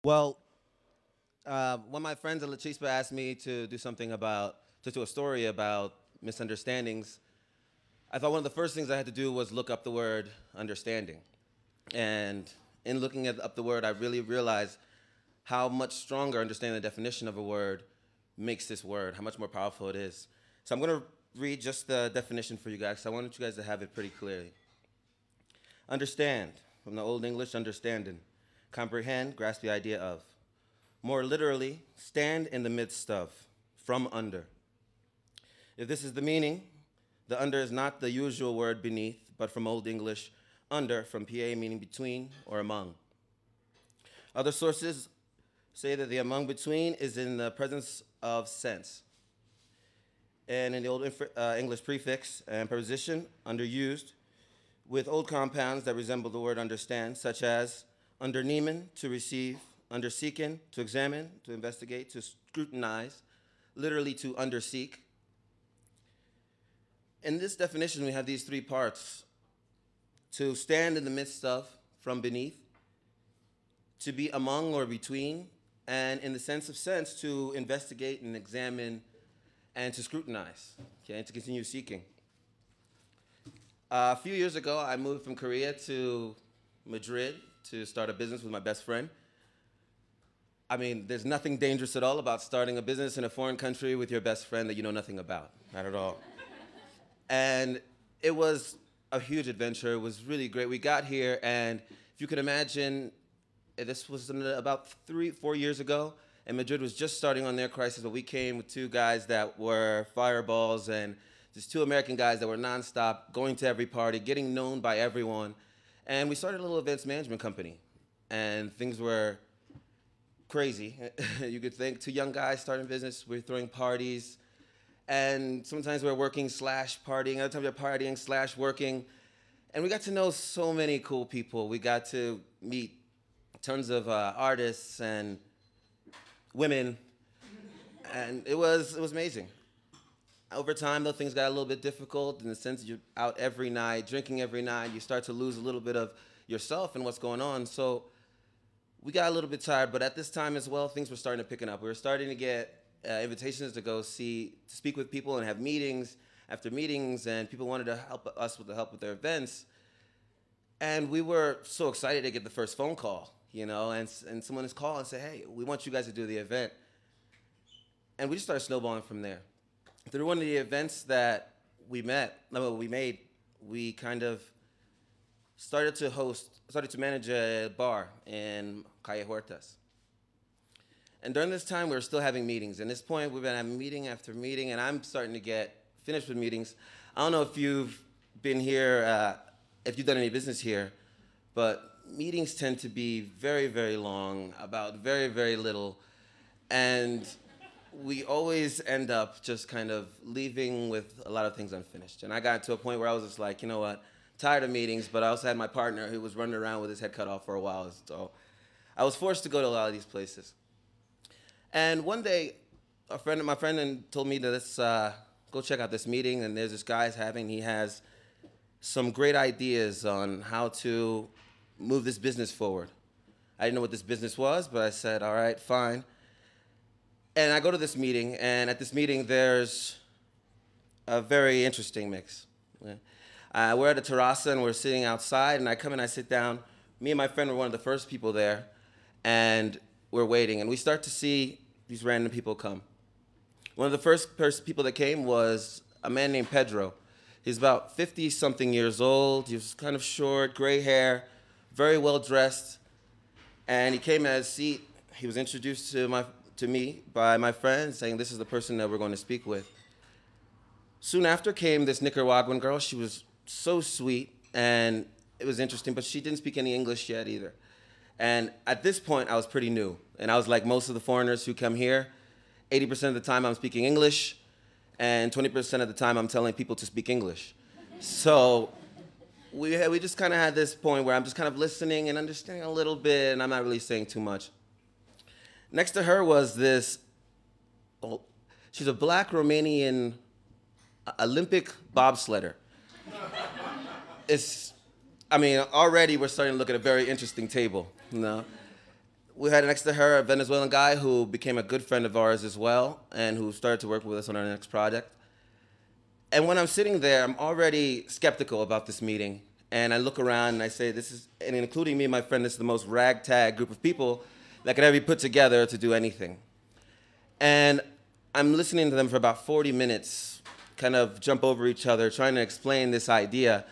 Well, when my friends at Chispa asked me to do to do a story about misunderstandings, I thought one of the first things I had to do was look up the word understanding. And in looking up the word, I really realized how much stronger understanding the definition of a word makes this word, how much more powerful it is. So I'm going to read just the definition for you guys, 'cause I wanted you guys to have it pretty clearly. Understand, from the Old English, understanding. Comprehend, grasp the idea of. More literally, stand in the midst of, from under. If this is the meaning, the under is not the usual word beneath, but from Old English, under, from PA, meaning between or among. Other sources say that the among between is in the presence of sense. And in the Old English prefix and preposition, underused, with old compounds that resemble the word understand, such as undernehmen, to receive, underseeken, to examine, to investigate, to scrutinize, literally to underseek. In this definition, we have these three parts: to stand in the midst of, from beneath, to be among or between, and in the sense of sense, to investigate and examine and to scrutinize, okay, and to continue seeking. A few years ago, I moved from Korea to Madrid to start a business with my best friend. I mean, there's nothing dangerous at all about starting a business in a foreign country with your best friend that you know nothing about, not at all. And it was a huge adventure. It was really great. We got here, and if you can imagine, this was about 4 years ago, and Madrid was just starting on their crisis, but we came with two guys that were fireballs, and just two American guys that were nonstop, going to every party, getting known by everyone. And we started a little events management company, and things were crazy. You could think, two young guys starting business, we're throwing parties, and sometimes we're working slash partying, other times we're partying slash working, and we got to know so many cool people. We got to meet tons of artists and women, and it was amazing. Over time, though, things got a little bit difficult in the sense you're out every night, drinking every night. You start to lose a little bit of yourself and what's going on. So we got a little bit tired, but at this time as well, things were starting to pick up. We were starting to get invitations to go to speak with people and have meetings after meetings, and people wanted to help us with the help with their events. And we were so excited to get the first phone call, you know, and someone just called and said, "Hey, we want you guys to do the event." And we just started snowballing from there. Through one of the events that we made, we kind of started to manage a bar in Calle Huertas. And during this time, we were still having meetings. At this point, we've been having meeting after meeting, and I'm starting to get finished with meetings. I don't know if you've been here, if you've done any business here, but meetings tend to be very, very long, about very, very little. And we always end up just kind of leaving with a lot of things unfinished. And I got to a point where I was just like, you know what, tired of meetings, but I also had my partner who was running around with his head cut off for a while. So I was forced to go to a lot of these places. And one day, my friend told me to let's go check out this meeting, and there's this guy he has some great ideas on how to move this business forward. I didn't know what this business was, but I said, all right, fine. And I go to this meeting, and at this meeting, there's a very interesting mix. We're at a terraza, and we're sitting outside, and I come and I sit down. Me and my friend were one of the first people there, and we're waiting, and we start to see these random people come. One of the first people that came was a man named Pedro. He's about 50-something years old. He was kind of short, gray hair, very well dressed, and he came at his seat. He was introduced to me by my friend, saying this is the person that we're going to speak with. Soon after came this Nicaraguan girl. She was so sweet, and it was interesting, but she didn't speak any English yet either. And at this point, I was pretty new, and I was like most of the foreigners who come here. 80% of the time, I'm speaking English, and 20% of the time, I'm telling people to speak English. So we just kind of had this point where I'm just kind of listening and understanding a little bit, and I'm not really saying too much. Next to her was she's a black Romanian Olympic bobsledder. Already we're starting to look at a very interesting table, you know? we had next to her a Venezuelan guy who became a good friend of ours as well, and who started to work with us on our next project. And when I'm sitting there, I'm already skeptical about this meeting. And I look around and I say, this is, and including me and my friend, this is the most ragtag group of people that could ever be put together to do anything. And I'm listening to them for about 40 minutes, kind of jump over each other, trying to explain this idea.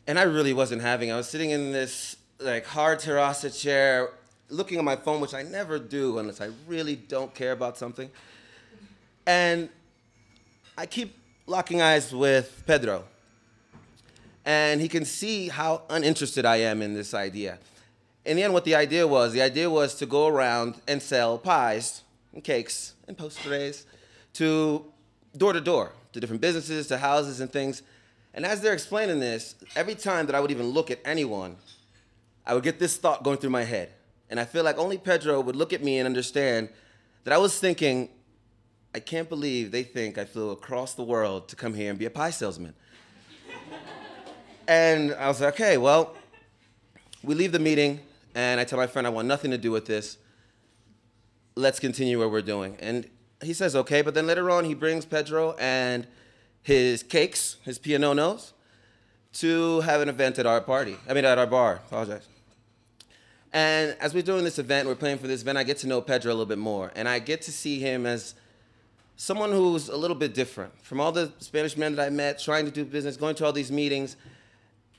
And I really wasn't having it. I was sitting in this like hard terraza chair, looking at my phone, which I never do unless I really don't care about something. And I keep locking eyes with Pedro. And he can see how uninterested I am in this idea. In the end, what the idea was to go around and sell pies and cakes and postres to door to different businesses, to houses and things. And as they're explaining this, every time that I would even look at anyone, I would get this thought going through my head. And I feel like only Pedro would look at me and understand that I was thinking, I can't believe they think I flew across the world to come here and be a pie salesman. And I was like, okay, well, we leave the meeting, and I tell my friend I want nothing to do with this. Let's continue what we're doing. And he says, okay, but then later on he brings Pedro and his cakes, his pianonos, to have an event at our party. At our bar, apologize. And as we're doing this event, we're playing for this event, I get to know Pedro a little bit more. And I get to see him as someone who's a little bit different. From all the Spanish men that I met, trying to do business, going to all these meetings,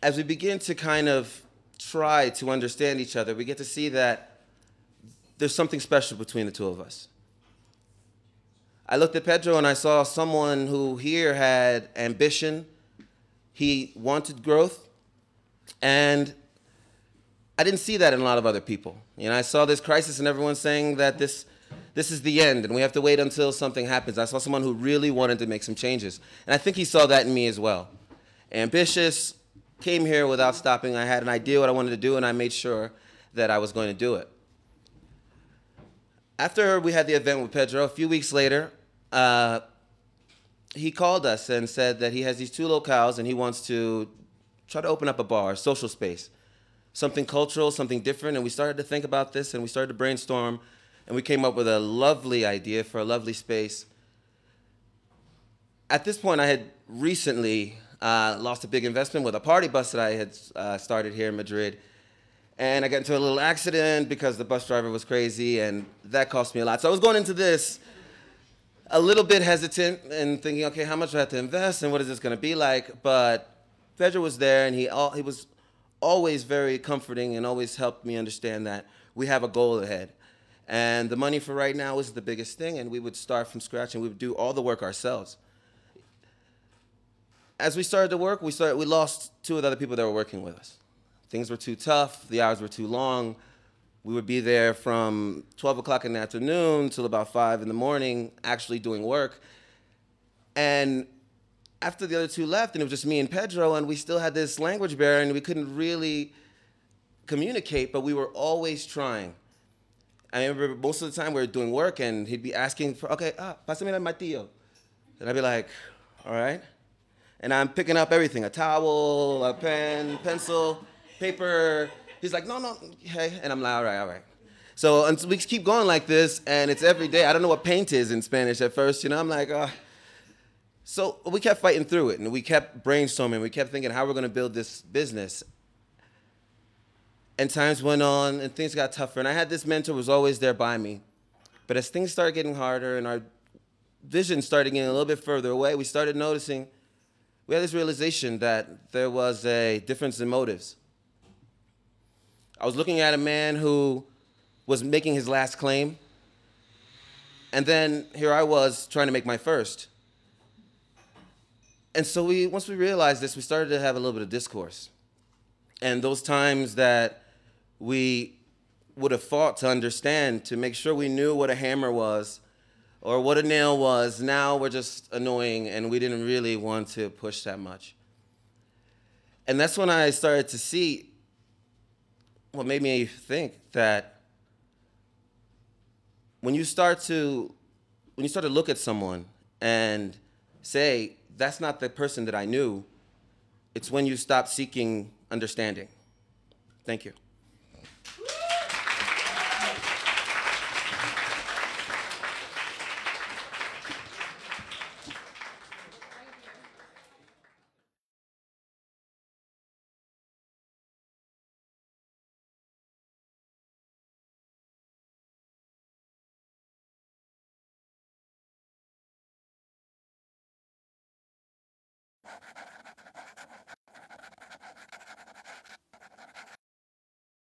as we begin to kind of try to understand each other, we get to see that there's something special between the two of us. I looked at Pedro and I saw someone who here had ambition. He wanted growth. And I didn't see that in a lot of other people. I saw this crisis and everyone saying that this is the end and we have to wait until something happens. I saw someone who really wanted to make some changes. And I think he saw that in me as well. Ambitious, came here without stopping. I had an idea what I wanted to do and I made sure that I was going to do it. After we had the event with Pedro, a few weeks later, he called us and said that he has these 2 locales and he wants to try to open up a bar, a social space, something cultural, something different. And we started to think about this and we started to brainstorm and we came up with a lovely idea for a lovely space. At this point, I had recently lost a big investment with a party bus that I had started here in Madrid. And I got into a little accident because the bus driver was crazy, and that cost me a lot. So I was going into this a little bit hesitant and thinking, okay, how much do I have to invest and what is this going to be like? But Pedro was there, and he was always very comforting and always helped me understand that we have a goal ahead. And the money for right now is the biggest thing, and we would start from scratch, and we would do all the work ourselves. As we started to work, we lost 2 of the other people that were working with us. Things were too tough, the hours were too long. We would be there from 12 o'clock in the afternoon till about 5 in the morning actually doing work. And after the other 2 left, and it was just me and Pedro, and we still had this language barrier, and we couldn't really communicate, but we were always trying. I remember most of the time we were doing work, and he'd be asking for, okay, pásame el martillo. And I'd be like, all right. And I'm picking up everything, a towel, a pen, pencil, paper. He's like, no, hey. And I'm like, all right. So and we keep going like this, and it's every day. I don't know what paint is in Spanish at first, I'm like, So we kept fighting through it, and we kept brainstorming. We kept thinking how we're going to build this business. And times went on, and things got tougher. And I had this mentor who was always there by me. But as things started getting harder, and our vision started getting a little bit further away, we started noticing, we had this realization that there was a difference in motives. I was looking at a man who was making his last claim, and then here I was trying to make my first. And so once we realized this, we started to have a little bit of discourse. And those times that we would have fought to understand, to make sure we knew what a hammer was or what a nail was, now we're just annoying, and we didn't really want to push that much. And that's when I started to see what made me think that when you start to look at someone and say, that's not the person that I knew, it's when you stop seeking understanding. Thank you.